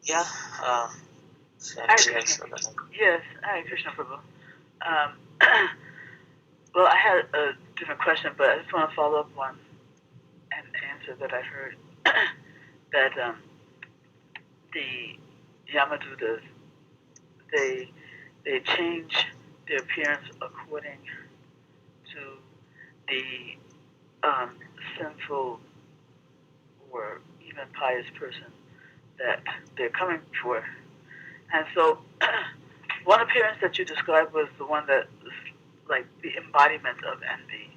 Yeah. Yes, Hare Krishna Prabhu. Well, I had a different question, but I just want to follow up on an answer that I heard that the Yamadutas, they change their appearance according to the sinful or even pious person that they're coming for. And so, one appearance that you described was the one that was like the embodiment of envy.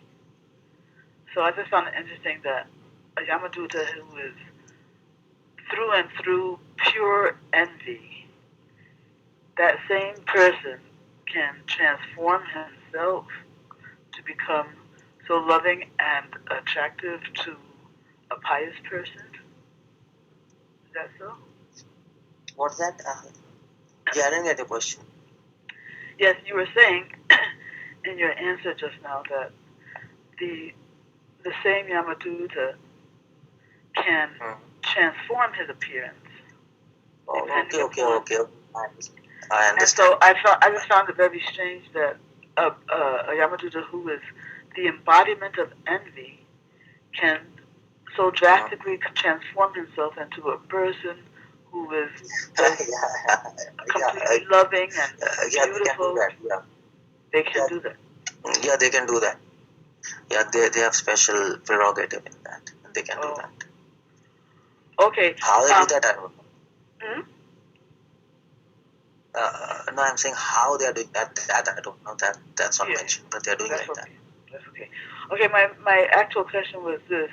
So I just found it interesting that a Yamaduta who is through and through pure envy, that same person can transform himself to become so loving and attractive to a pious person. Is that so? What's that? Yeah, I didn't get your question. Yes, you were saying in your answer just now that the same Yamaduta can transform his appearance. Oh, depending okay. upon- I And understand. so I just found it very strange that a Yamaduta who is the embodiment of envy can so drastically transform himself into a person who is completely loving and Yeah, they can do beautiful. that. Yeah. They can do that. Yeah, they can do that. Yeah, they have special prerogative in that. They can do that. Okay. How they do that, I don't know. Hmm? No, I'm saying how they are doing that. That I don't know. That's not Yeah. mentioned, but they're doing That's like okay. That's okay. Okay, my actual question was this.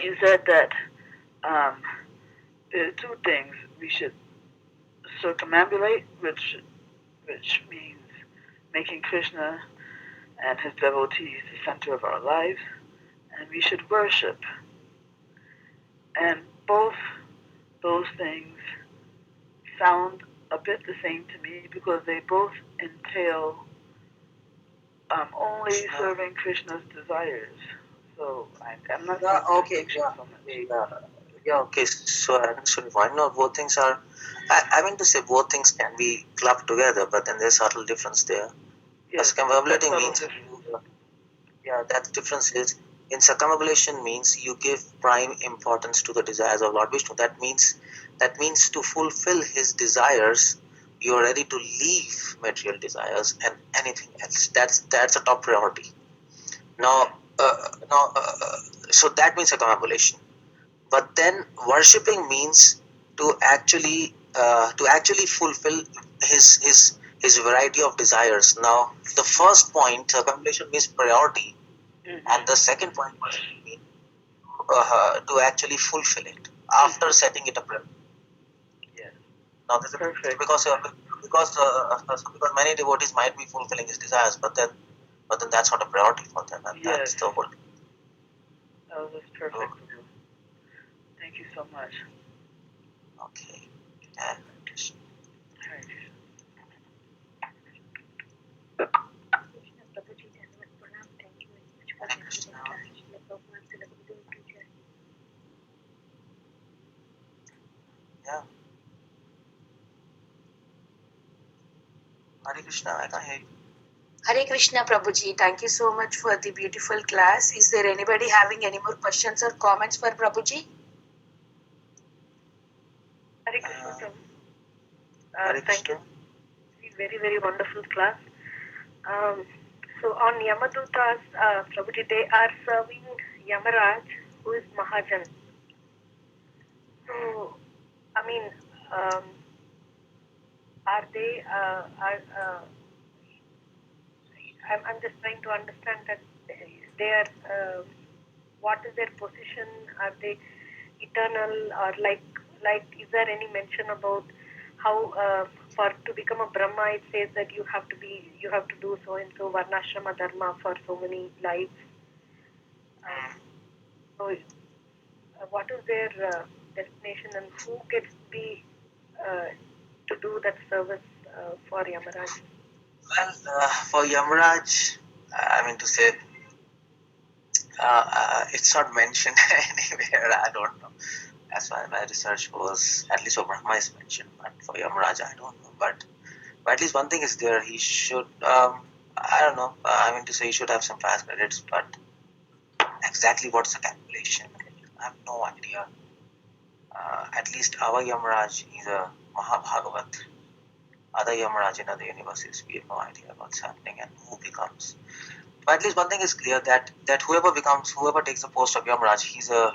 You said that there are two things we should circumambulate, which means making Krishna and his devotees the center of our lives, and we should worship. And both those things sound a bit the same to me because they both entail only serving Krishna's desires. So I'm not that. seeing Okay. distinction so much. Yeah. Okay. So I understood. Why not? Both things are. I mean to say both things can be clubbed together, but then there's subtle difference there. Yes, Circumambulating subtle means difference. that difference is in circumambulation means you give prime importance to the desires of Lord Vishnu. That means to fulfill his desires, you are ready to leave material desires and anything else. That's a top priority. Now, so that means circumambulation. But then worshipping means to actually fulfill his variety of desires. Now, the first point, circumambulation means priority, and the second point was to actually fulfill it after setting it up. Yes. Now, this is Perfect. because many devotees might be fulfilling his desires, but then that's not a priority for them, and that's the whole. That was perfect. Thank you so much. Okay. And Hare Krishna. Krishna Prabhuji, Dhanavad Pranam. Thank you very much for Hare this Krishna. class. Shri Prabhupada Guru Teacher. Yeah. Hare Krishna. I can't hear you. Hare Krishna Prabhuji, thank you so much for the beautiful class. Is there anybody having any more questions or comments for Prabhuji? Hare Krishna, Prabhu. Hare Thank you. Krishna. Very, very wonderful class. So on Yamadutas, Prabhuji, they are serving Yamaraj, who is Mahajan. So, I mean, are they? I'm just trying to understand that they are. What is their position? Are they eternal, or like? Is there any mention about how for to become a Brahma, it says that you have to do so and so varnashrama dharma for so many lives. So, what is their destination, and who gets to do that service for Yamaraj? Well, for Yamaraj, I mean to say, it's not mentioned anywhere. I don't know. As far as my research was, at least for Brahma is mentioned, but for Yamaraj, I don't know. But at least one thing is there. He should. I don't know. I mean to say, he should have some fast credits, but exactly what's the calculation? I have no idea. At least our Yamaraj is a Mahabhagavat. Other Yamaraj in other universes, we have no idea what's happening and who becomes. But at least one thing is clear that whoever takes the post of Yamaraj, he's a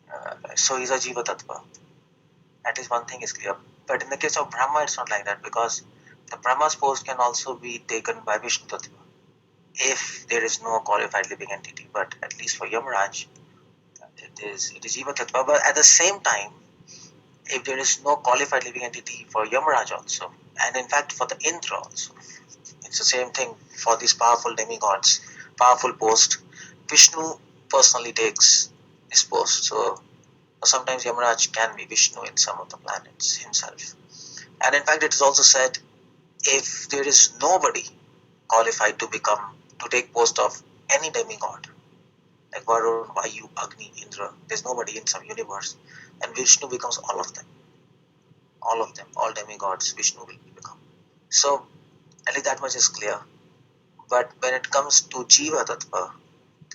Jiva Tattva. At least one thing is clear. But in the case of Brahma, it's not like that, because the Brahma's post can also be taken by Vishnu Tattva if there is no qualified living entity. But at least for Yamaraj, it is Jiva Tattva. But at the same time, if there is no qualified living entity for Yamaraj also, and in fact for the Indra also, it's the same thing for these powerful demigods, powerful post. Vishnu personally takes this post. So sometimes Yamaraj can be Vishnu in some of the planets himself. And in fact, it is also said, if there is nobody qualified to take post of any demigod, like Varun, Vayu, Agni, Indra, there's nobody in some universe, and Vishnu becomes all of them, all demigods, Vishnu will become. So at least that much is clear. But when it comes to Jiva Tattva,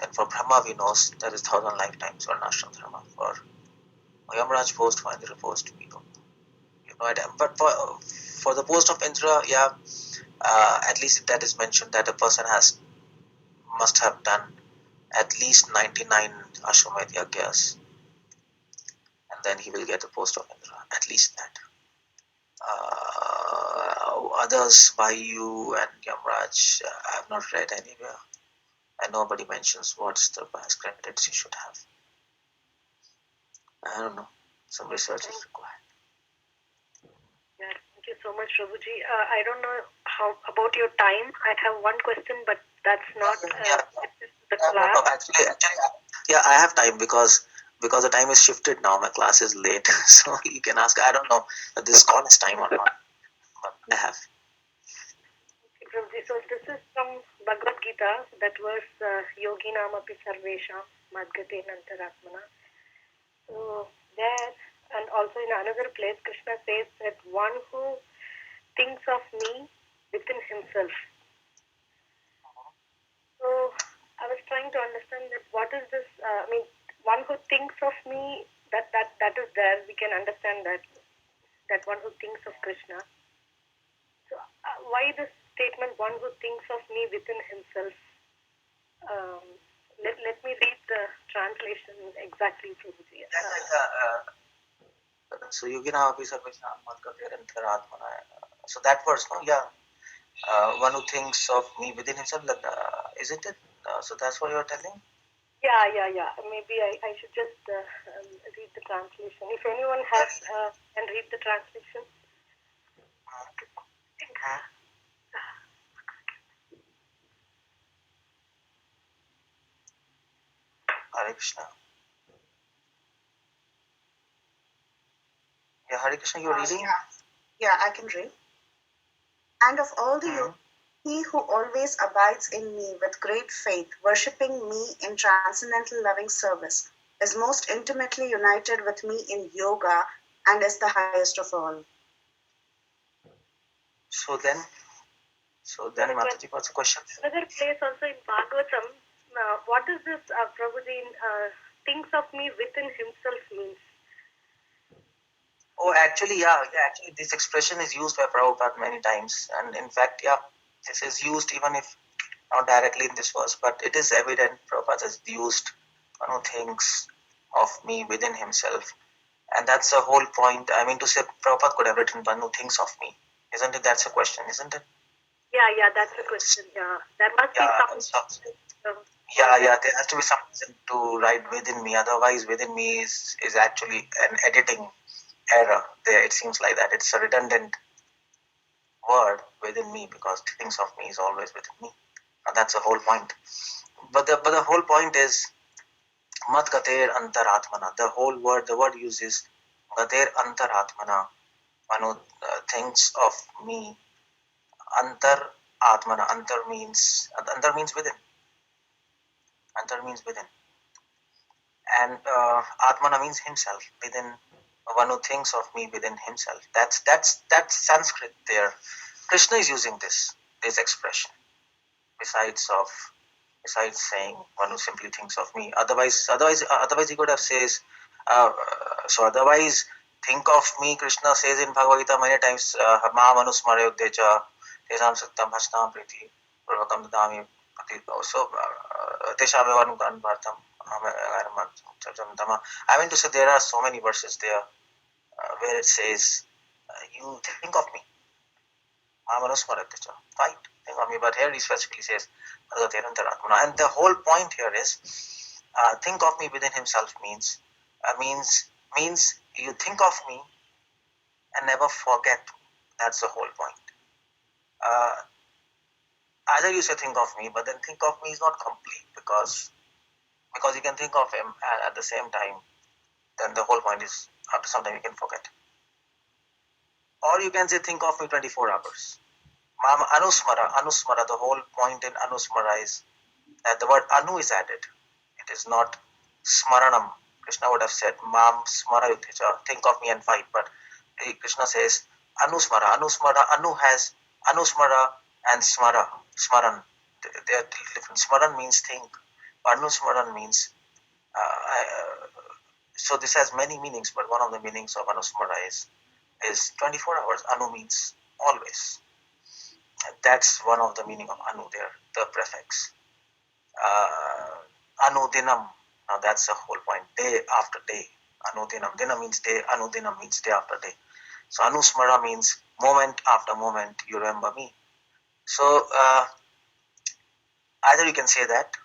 then for Brahma we know that is 1,000 lifetimes or Nashram Dharma. For Yamaraj post, for Indra post, we don't know. We have no idea. But for the post of Indra, yeah, at least that is mentioned that a person must have done at least 99 Ashwamedh Yagyas, and then he will get the post of Indra. At least that. Others, Vayu and Yamraj, I have not read anywhere, and nobody mentions what's the past credits he should have. I don't know. Some research is required. Yeah, thank you so much, Prabhuji. I don't know how about your time. I have one question, but that's not the class. No, actually, yeah, I have time because the time is shifted now. My class is late, so you can ask. I don't know if this call is time or not, but I have. Okay, Prabhuji. So this is from Bhagavad Gita. That was Yogi Namapi Sarvesham Madgate Nantaratmana. So there, and also in another place, Krishna says that one who thinks of me within himself. So I was trying to understand that what is this? I mean, one who thinks of me, that is there. We can understand that one who thinks of Krishna. So why this statement? One who thinks of me within himself. Let me read the translation exactly, Prabhuji. So Yogina Api Sarvesham Madgate Nantaratmana. So that verse, no, yeah. One who thinks of me within himself, isn't it? So that's what you're telling? Yeah. Maybe I should just read the translation. If anyone has can read the translation. Hare Krishna. Yeah, Hare Krishna, you're reading? Yeah, I can read. And of all the yogis, he who always abides in me with great faith, worshipping me in transcendental loving service, is most intimately united with me in yoga and is the highest of all. So then Mataji, what's the question? Another place also in Bhagavatam, what is this Prabhuji thinks of me within himself means? Oh, actually, actually this expression is used by Prabhupada many times. And in fact, yeah, this is used even if not directly in this verse, but it is evident Prabhupada has used one who thinks of me within himself. And that's the whole point. I mean to say, Prabhupada could have written one who thinks of me. Isn't it? That's a question, isn't it? Yeah, that's the question. Yeah, there must be something. There has to be something to write within me. Otherwise, within me is actually an editing error. There, it seems like that. It's a redundant word within me because things of me is always within me. And that's the whole point. But the whole point is mat gater antaratmana. The word uses gater antaratmana. One who thinks of me. Antar atmana. Antar means within. Antar means within. And atmana means himself, within. One who thinks of me within himself. That's Sanskrit there. Krishna is using this expression besides saying one who simply thinks of me. Otherwise he could have says otherwise think of me. Krishna says in Bhagavad Gita many times ma manusmarayoddecha tesam sattam bhastam priti purvakam dadami patitbhav. So teshavevanugan bhartam. I mean to say there are so many verses there where it says, you think of me. Fine, think of me. But here he specifically says, and the whole point here is, think of me within himself means you think of me and never forget. That's the whole point. Either you say think of me, but then think of me is not complete because you can think of him and at the same time, then the whole point is after some time you can forget. Or you can say think of me 24 hours. Anusmara, the whole point in Anusmara is that the word Anu is added. It is not Smaranam. Krishna would have said, Mam Smara Yutecha, think of me and fight. But Krishna says, Anusmara. Anu has Anusmara and Smara. Smaran. They are different. Smaran means think. Anusmaran means, so this has many meanings, but one of the meanings of Anusmara is 24 hours. Anu means always. That's one of the meaning of Anu there, the prefix. Anudinam. Now that's the whole point. Day after day. Anudinam. Dina means day. Anudinam means day after day. So Anusmara means moment after moment you remember me. So either you can say that